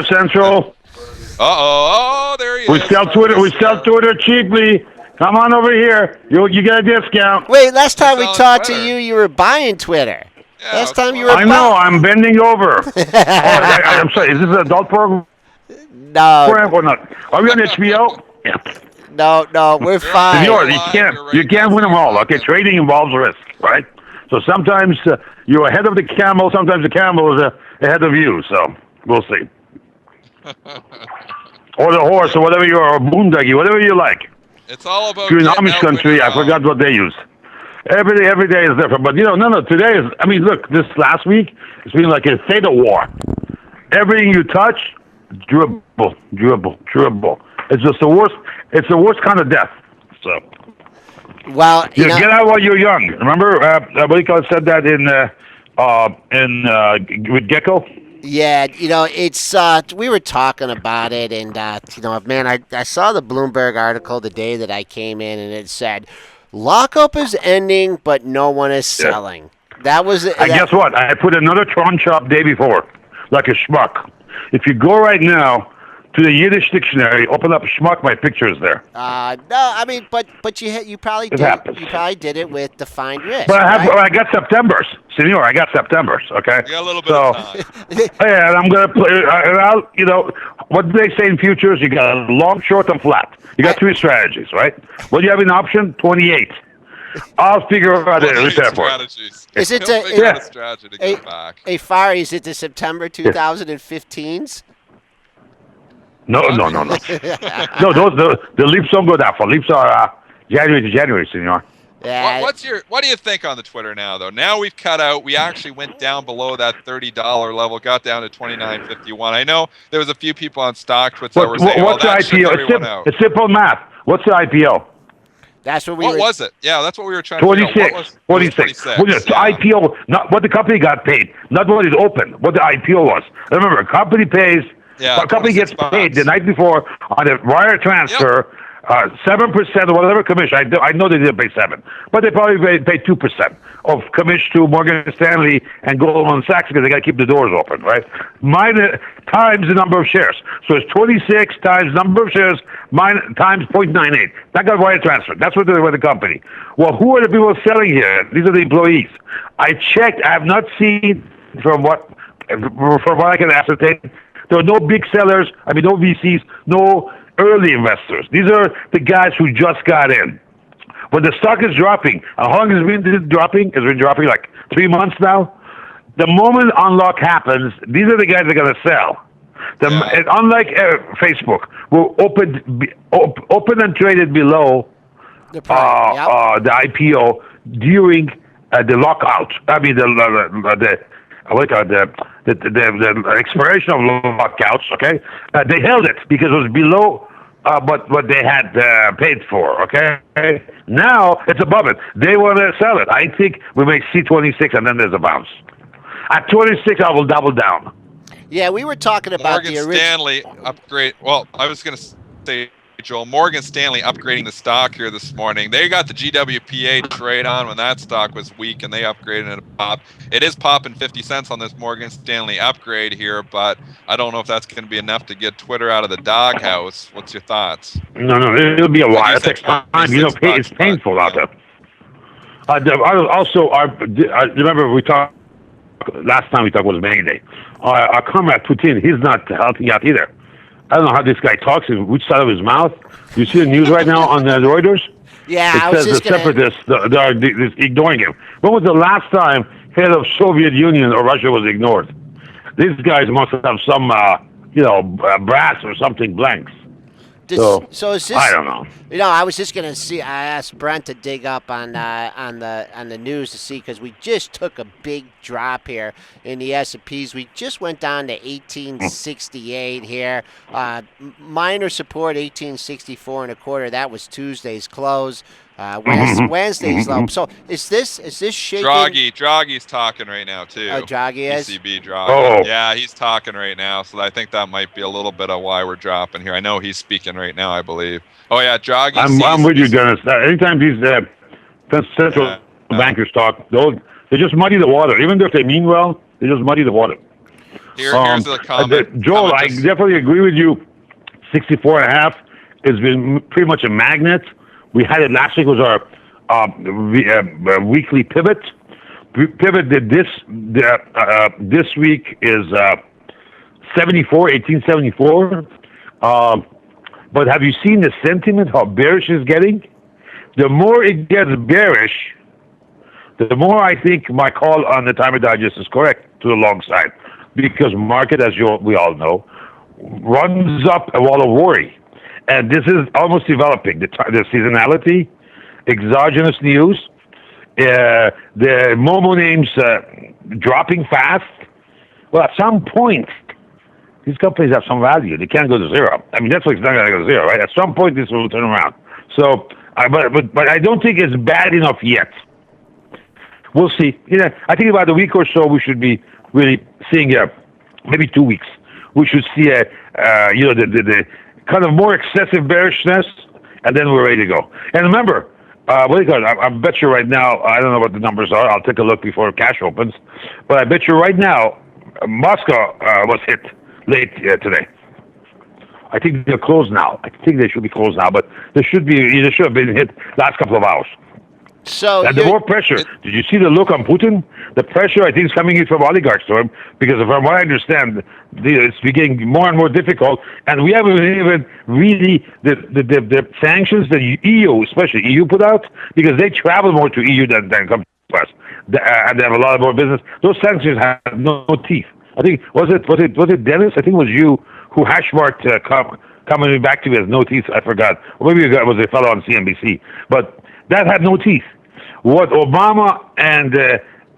Central. Oh, there he is. We sell Twitter cheaply. Come on over here. You get a discount. Wait, last time we on talked Twitter. to you, you were buying Twitter. Yeah, Last time you were I know. I'm bending over. I'm sorry. Is this an adult program No, or not? Are we on HBO? Yeah. no, we're fine. Senor, you can't win them all. Okay, trading involves risk, right? So sometimes you're ahead of the camel. Sometimes the camel is ahead of you. So we'll see. Or the horse, or whatever you are, or boondoggy, whatever you like. It's all about. If you're in Amish country, I forgot what they use. Every day is different. But no. Today is. I mean, look, this last week it's been like a state of war. Everything you touch, dribble. It's just the worst. It's the worst kind of death. So. Well, You get out while you're young. Remember, what do you call it? Said that with Gecko. Yeah, it's we were talking about it, and man, I saw the Bloomberg article the day that I came in, and it said lockup is ending, but no one is selling. That was. Guess what? I put another tranche up day before, like a schmuck. If you go right now to the Yiddish dictionary, open up schmuck, my picture is there. No, I mean, but you probably did. Happens. You probably did it with defined risk. But I right? got September's, Senor. I got September's. Okay. You got a little bit of time. Yeah, and I'm gonna play. What do they say in futures? You got long, short, and flat. You got three strategies, right? What do you have in option? 28. I'll figure out it. Strategies. Is it a strategy to get back? Hey, Fari, is it the September 2015s? No. No, the leaps don't go that far. Leaps are January to January, Senor. Yeah. What do you think on the Twitter now, though? Now we've cut out. We actually went down below that $30 level, got down to $29.51. I know there was a few people on stock Twitter that were saying, "What's the IPO?" It's simple math. What's the IPO? That's what What was it? Yeah, that's what we were trying to figure out. 26. Well, the IPO, not what the company got paid, not what is open, what the IPO was. Remember, a company pays. Yeah, a company gets paid the night before on a wire transfer, 7% or whatever commission. I know they didn't pay 7%, but they probably paid 2% of commission to Morgan Stanley and Goldman Sachs because they got to keep the doors open, right? Times the number of shares. So it's 26 times number of shares times 0.98. That got wire transfer. That's what they were the company. Well, who are the people selling here? These are the employees. I checked. I have not seen from what I can ascertain. There are no big sellers. I mean, no VCs, no early investors. These are the guys who just got in. When the stock is dropping, how long has it been dropping? It's been dropping like 3 months now. The moment unlock happens, these are the guys that are going to sell. Unlike Facebook, will open and traded below the IPO during the lockout. I mean, the expiration of lockouts, okay? They held it because it was below what they had paid for, okay? Now it's above it. They want to sell it. I think we may see 26 and then there's a bounce. At 26, I will double down. Yeah, we were talking about Morgan Stanley upgrade. Well, I was going to say, Joel, Morgan Stanley upgrading the stock here this morning. They got the GWPA trade on when that stock was weak, and they upgraded it a pop. It is popping 50 cents on this Morgan Stanley upgrade here, but I don't know if that's going to be enough to get Twitter out of the doghouse. What's your thoughts? No, it'll be a while. It takes time. It's painful out there. Remember we talked last time we talked was May Day. Our comrade Putin, he's not helping out either. I don't know how this guy talks, which side of his mouth. You see the news right now on the Reuters? Yeah, it says the separatists are ignoring him. When was the last time head of Soviet Union or Russia was ignored? These guys must have some, brass or something blanks. So is this? I don't know. I was just gonna see. I asked Brent to dig up on the news to see because we just took a big drop here in the S&Ps. We just went down to 1868 here. Minor support 1864.25. That was Tuesday's close. Wednesday's low. So is this shaking? Draghi's talking right now too. Oh, Draghi is? ECB Draghi. Oh. Yeah, he's talking right now. So I think that might be a little bit of why we're dropping here. I know he's speaking right now, I believe. Oh yeah, Draghi. I'm with you, Dennis. Anytime these central bankers talk, they just muddy the water. Even if they mean well, they just muddy the water. Here's the comment. Joel, I Just- definitely agree with you. 64.5 has been pretty much a magnet. We had it last week. Was our weekly pivot. Pivot did this. This week is 1874. But have you seen the sentiment? How bearish it's getting? The more it gets bearish, the more I think my call on the timer digest is correct to the long side, because market, as we all know, runs up a wall of worry, and this is almost developing the seasonality, exogenous news, the Momo names dropping fast. Well, at some point, these companies have some value. They can't go to zero. I mean, Netflix is not going to go to zero, right? At some point, this will turn around. So, but I don't think it's bad enough yet. We'll see. I think about a week or so, we should be really seeing maybe 2 weeks. We should see the kind of more excessive bearishness, and then we're ready to go. And remember, what do you call it? I bet you right now, I don't know what the numbers are. I'll take a look before cash opens. But I bet you right now, Moscow was hit late today. I think they're closed now. I think they should be closed now, but they should have been hit last couple of hours. So and the more pressure. Did you see the look on Putin? The pressure, I think, is coming in from oligarchs to him, because from what I understand, it's becoming more and more difficult. And we haven't even really the sanctions that EU, especially EU, put out, because they travel more to EU than come to us, and they have a lot more business. Those sanctions have no teeth. I think was it Dennis? I think it was you who hash marked coming back to me as no teeth. I forgot. Or maybe it was a fellow on CNBC, but that had no teeth. What Obama and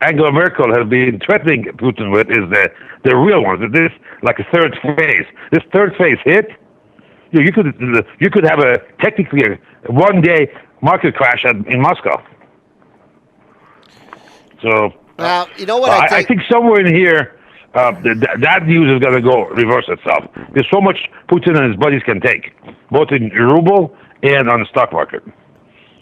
Angela Merkel have been threatening Putin with is the real ones. This like a third phase. This third phase hit. You could have technically a 1 day market crash in Moscow. So well, you know what I think somewhere in here that news is going to go reverse itself. There's so much Putin and his buddies can take, both in ruble and on the stock market.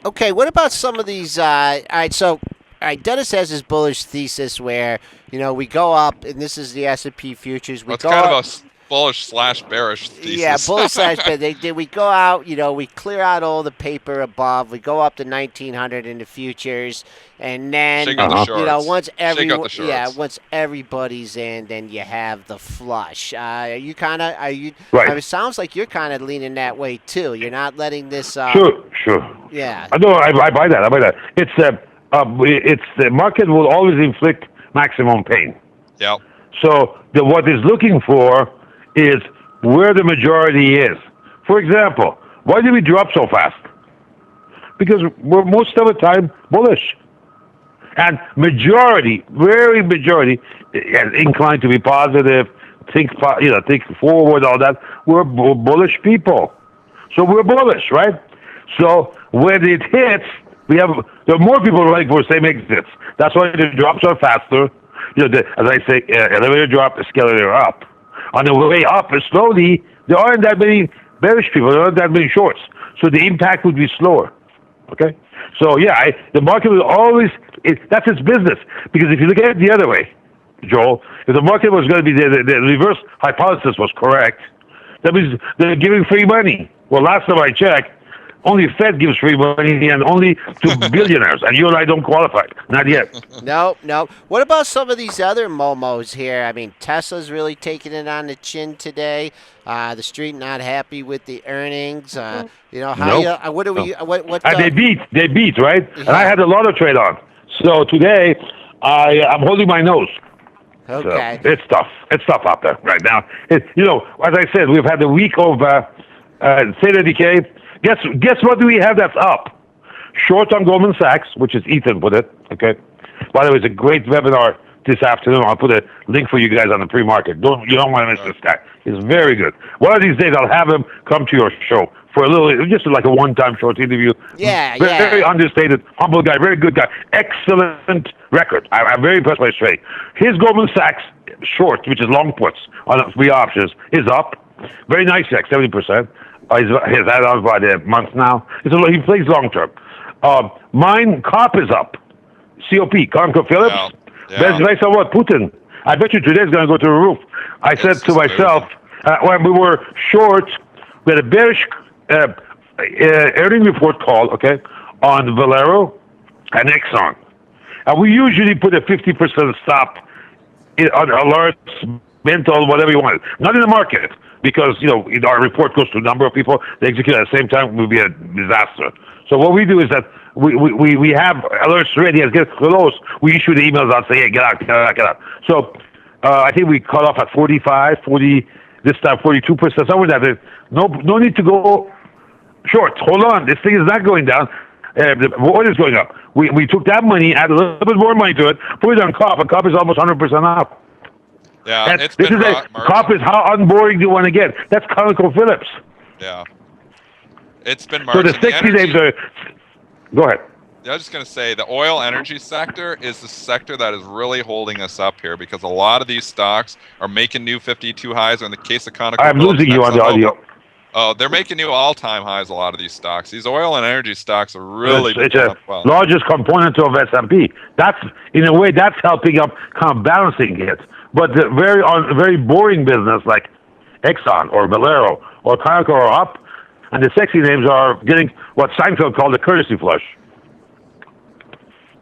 Okay, what about some of these? All right, Dennis has his bullish thesis where, we go up, and this is the S&P futures. It's kind of a bullish/bearish thesis. Yeah, bullish/bearish. We go out, we clear out all the paper above. We go up to 1900 in the futures, and then once everybody's in, then you have the flush. Right. It sounds like you're kind of leaning that way too. You're not letting this. Sure. Yeah. No, I buy that. It's the market will always inflict maximum pain. Yep. So what it's looking for is where the majority is. For example, why did we drop so fast? Because we're most of the time bullish. And very majority, is inclined to be positive, think forward, all that. We're bullish people. So we're bullish, right? So when it hits, there are more people running for same exits. That's why the drops are faster. As I say, elevator drop, escalator up. On the way up, slowly, there aren't that many bearish people. There aren't that many shorts. So the impact would be slower. Okay? So, the market will always, that's its business. Because if you look at it the other way, Joel, if the market was going to be, the reverse hypothesis was correct, that means they're giving free money. Well, last time I checked, only Fed gives free money, and only to billionaires. And you and I don't qualify. Not yet. No. What about some of these other momos here? I mean, Tesla's really taking it on the chin today. The street not happy with the earnings. What do we? What? They beat, right? Yeah. And I had a lot of trade on. So today, I'm holding my nose. Okay. So it's tough. It's tough out there right now. As I said, we've had a week of theta decay. Guess what do we have that's up? Short on Goldman Sachs, which is Ethan put it. Okay. By the way, it's a great webinar this afternoon. I'll put a link for you guys on the pre-market. You don't want to miss this guy. He's very good. One of these days, I'll have him come to your show for a little, just like a one-time short interview. Very understated, humble guy, very good guy, excellent record. I'm very impressed by his trade. His Goldman Sachs short, which is long puts on three options, is up. Very nice check, 70%. He's had on by the month now. He plays long term. Mine COP is up. COP, ConocoPhillips. Based on what? Putin. I bet you today's going to go to the roof. I said to myself, when we were short, we had a bearish earning report call, okay, on Valero and Exxon. And we usually put a 50% stop on alerts, mental, whatever you want. Not in the market, because, our report goes to a number of people. They execute at the same time, it would be a disaster. So what we do is that we have alerts ready. As it gets close, we issue the emails out, say, hey, get out, get out, get out. So I think we cut off at 45, 40, this time 42%, somewhere that. No need to go short. Hold on. This thing is not going down. The oil is going up. We took that money, add a little bit more money to it, put it on COP, and COP is almost 100% up. Yeah, and COP is how unboring do you want to get? That's ConocoPhillips. Yeah. It's been marching. So the 60 names are... Go ahead. Yeah, I was just going to say, the oil energy sector is the sector that is really holding us up here, because a lot of these stocks are making new 52 highs, or in the case of ConocoPhillips... I'm losing you on the audio. Oh, they're making new all-time highs, a lot of these stocks. These oil and energy stocks are really... It's a largest component of S&P. That's, in a way, that's helping up, kind of balancing it. But the very boring business like Exxon or Valero or Conoco are up, and the sexy names are getting what Seinfeld called the courtesy flush.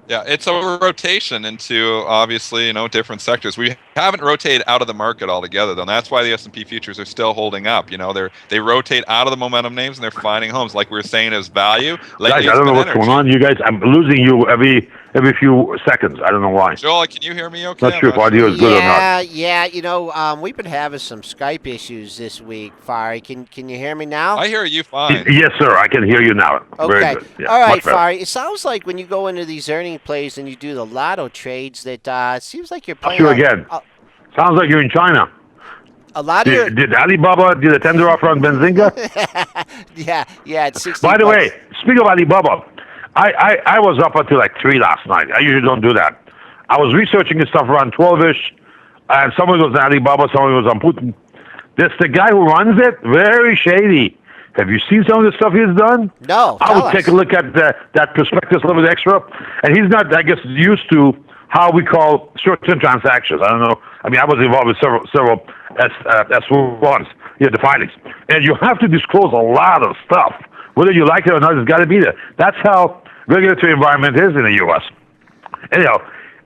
Yeah, it's a rotation into, obviously, different sectors. We haven't rotated out of the market altogether, though. And that's why the S&P futures are still holding up. They rotate out of the momentum names, and they're finding homes. Like we were saying, as value. Guys, I don't know what's going on. You guys, I'm losing you every few seconds. I don't know why. Joel, can you hear me okay? Not sure if audio is good or not. Yeah, we've been having some Skype issues this week, Fari. Can you hear me now? I hear you fine. Yes, sir. I can hear you now. Okay. Very good. Yeah, all right, Fari. It sounds like when you go into these earning plays and you do the lotto trades, that it seems like you're playing... Again. Sounds like you're in China. A lot of did Alibaba did a tender offer on Benzinga? yeah, it's 60 By the way, speaking of Alibaba, I was up until like 3 last night. I usually don't do that. I was researching this stuff around 12-ish, and some of it was on Alibaba, some of it was on Putin. The guy who runs it, very shady. Have you seen some of the stuff he's done? No. I would take a look at that prospectus a little bit extra. And he's not, I guess, used to how we call short-term transactions. I don't know. I mean, I was involved with several S1s, the filings. And you have to disclose a lot of stuff. Whether you like it or not, it's got to be there. That's how regulatory environment is in the U.S. Anyhow,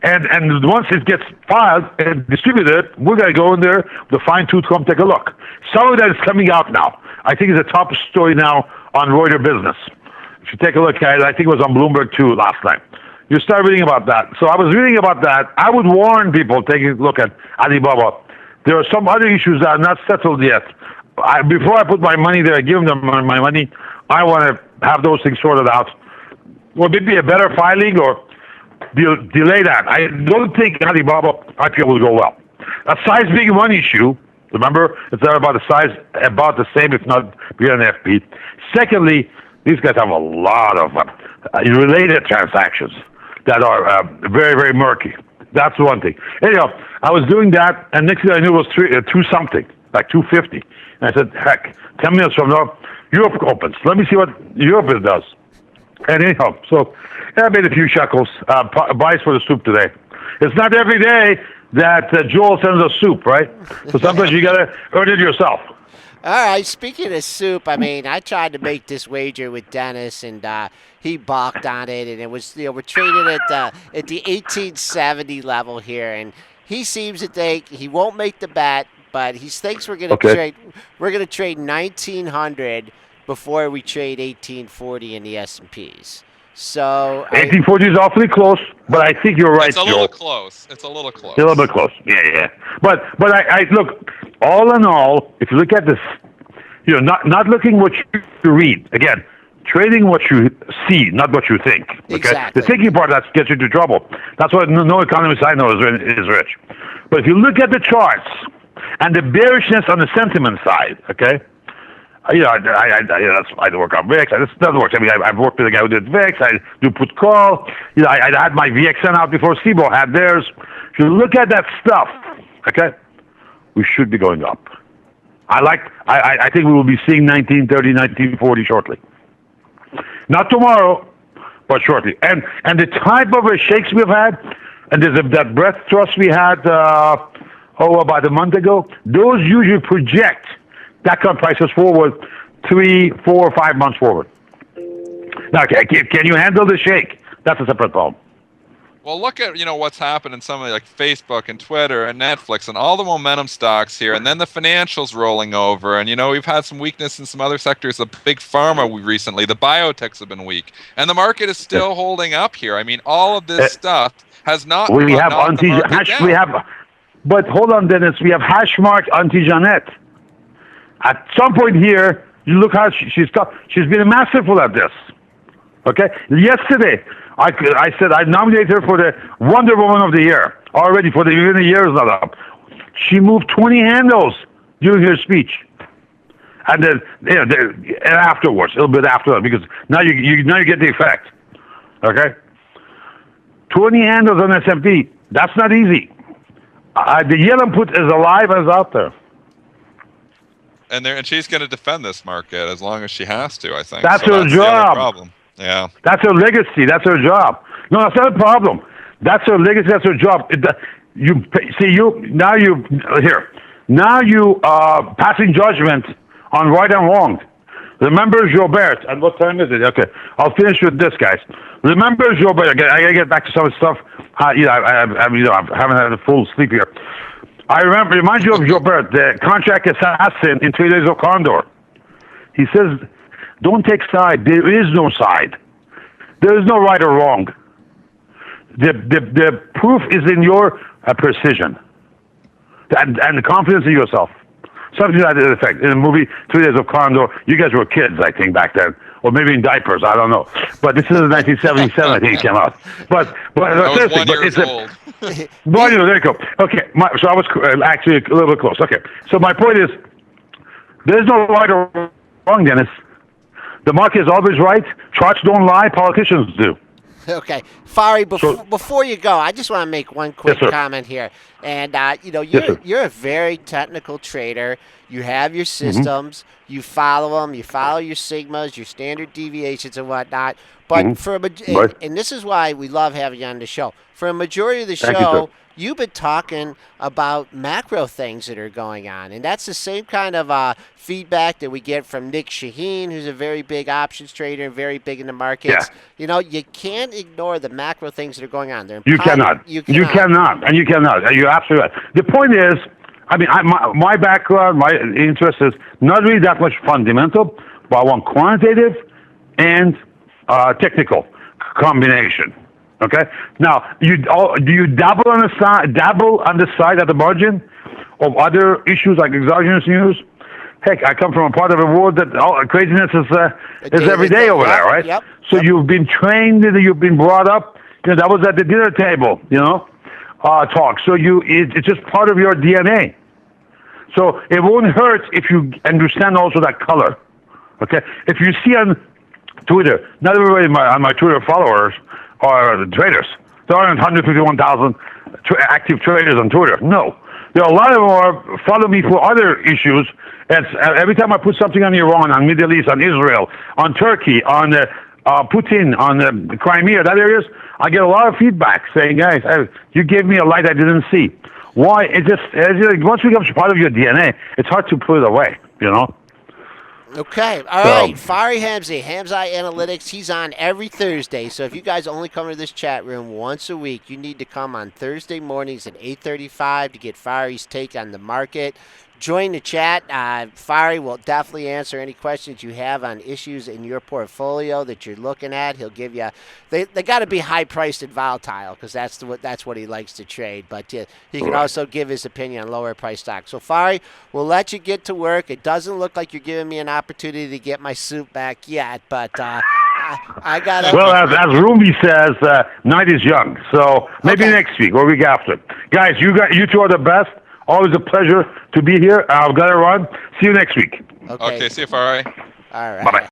and once it gets filed and distributed, we're going to go in there, the fine-tooth comb, take a look. Some of that is coming out now. I think it's a top story now on Reuters Business. If you take a look at it, I think it was on Bloomberg too last night. You start reading about that. So I was reading about that. I would warn people taking a look at Alibaba. There are some other issues that are not settled yet. Before I put my money there, I give them my money, I want to have those things sorted out. Or maybe a better filing or delay that. I don't think Alibaba IPO will go well. A size being one issue. Remember, it's about the size, about the same, if not bigger than FP. Secondly, these guys have a lot of related transactions that are very, very murky. That's one thing. Anyhow, I was doing that, and next thing I knew it was 2 something, like 250. And I said, heck, 10 minutes from now, Europe opens. Let me see what Europe does. And anyhow, so I made a few shekels. Buys for the soup today. It's not every day that Joel sends us soup, right? So sometimes you got to earn it yourself. All right, speaking of soup, I mean, I tried to make this wager with Dennis, and he balked on it, and it was, we're trading at the 1870 level here, and he seems to think he won't make the bet, but he thinks we're going to trade 1900 before we trade 1840 in the S&Ps. So 1840 is awfully close, but I think you're right, It's a little close. It's a little close. A little bit close. Yeah. But I look, all in all, if you look at this, not looking what you read. Again, trading what you see, not what you think. Okay? Exactly. The thinking part, that gets you into trouble. That's why no economist I know is rich. But if you look at the charts and the bearishness on the sentiment side, okay? I work on VIX. This doesn't work. I mean, I've worked with a guy who did VIX. I do put call. I had my VXN out before SIBO had theirs. If you look at that stuff, okay, we should be going up. I think we will be seeing 1930, 1940 shortly. Not tomorrow, but shortly. And the type of shakes we've had, and there's that breadth trust we had about a month ago. Those usually project that kind of prices forward 3, 4, 5 months forward. Now, can you handle the shake? That's a separate problem. Well, look at what's happened in some of like Facebook and Twitter and Netflix and all the momentum stocks here, and then the financials rolling over, and we've had some weakness in some other sectors. The big pharma recently, the biotechs have been weak, and the market is still holding up here. I mean, all of this stuff has not. We have but hold on, Dennis. We have hash mark Anti-Jeanette. At some point here, you look how she's been masterful at this. Okay, yesterday. I said I nominated her for the Wonder Woman of the Year already. Even the year is not up. She moved 20 handles during her speech, and then and afterwards, a little bit after that, because now you get the effect. Okay, 20 handles on S&P. That's not easy. The yellow put is alive as out there. And she's going to defend this market as long as she has to. I think that's so. Her job. Problem. Yeah. That's her legacy. That's her job. No, that's not a problem. That's her legacy. That's her job. Now you passing judgment on right and wrong. Remember Joubert. And what time is it? Okay, I'll finish with this, guys. Remember Joubert. I gotta get back to some stuff. I haven't had a full sleep here. Remind you of Joubert, the contract assassin in 3 Days of Condor. He says, don't take side. There is no side. There is no right or wrong. The proof is in your precision and the confidence in yourself. Something like that effect. In the movie 3 Days of Condor, you guys were kids, I think, back then. Or maybe in diapers, I don't know. But this is in 1977, I think it came out. But I was 1 year old. There you go. Okay, so I was actually a little bit close. Okay, so my point is, there's no right or wrong, Dennis. The market is always right. Charts don't lie. Politicians do. Okay, Fari. Before you go, I just want to make one quick comment here. And you're a very technical trader. You have your systems. Mm-hmm. You follow them. You follow your sigmas, your standard deviations, and whatnot. But and this is why we love having you on the show. For a majority of the show, you've been talking about macro things that are going on, and that's the same kind of feedback that we get from Nick Shaheen, who's a very big options trader and very big in the markets. Yeah. You can't ignore the macro things that are going on. You cannot. You cannot. You're absolutely right. The point is, my background, my interest is not really that much fundamental, but I want quantitative and technical combination. Okay. Now, do you dabble on the side at the margin of other issues like exogenous news? Heck, I come from a part of the world that craziness is every day over there, right? Yep. So you've been trained, you've been brought up. That was at the dinner table, talk. So it's just part of your DNA. So it won't hurt if you understand also that color. Okay. If you see on Twitter, not everybody on my Twitter followers are the traders. There aren't 151,000 active traders on Twitter. No. There are a lot of them who follow me for other issues. And every time I put something on Iran, on Middle East, on Israel, on Turkey, on Putin, on Crimea, that areas, I get a lot of feedback saying, guys, you gave me a light I didn't see. Why? It just once it becomes part of your DNA, it's hard to put it away, Okay. All right. Fari Hamzei, Hamzei Analytics. He's on every Thursday. So if you guys only come to this chat room once a week, you need to come on Thursday mornings at 8:35 to get Fari's take on the market. Join the chat. Fari will definitely answer any questions you have on issues in your portfolio that you're looking at. He'll give you. They got to be high priced and volatile because that's what he likes to trade. But he can also give his opinion on lower price stocks. So Fari, we'll let you get to work. It doesn't look like you're giving me an opportunity to get my suit back yet, but I got to. Well, as Rumi says, night is young. So maybe next week or week after. Guys, you two are the best. Always a pleasure to be here. I've got to run. See you next week. Okay, see you, Fari. All right. Bye-bye.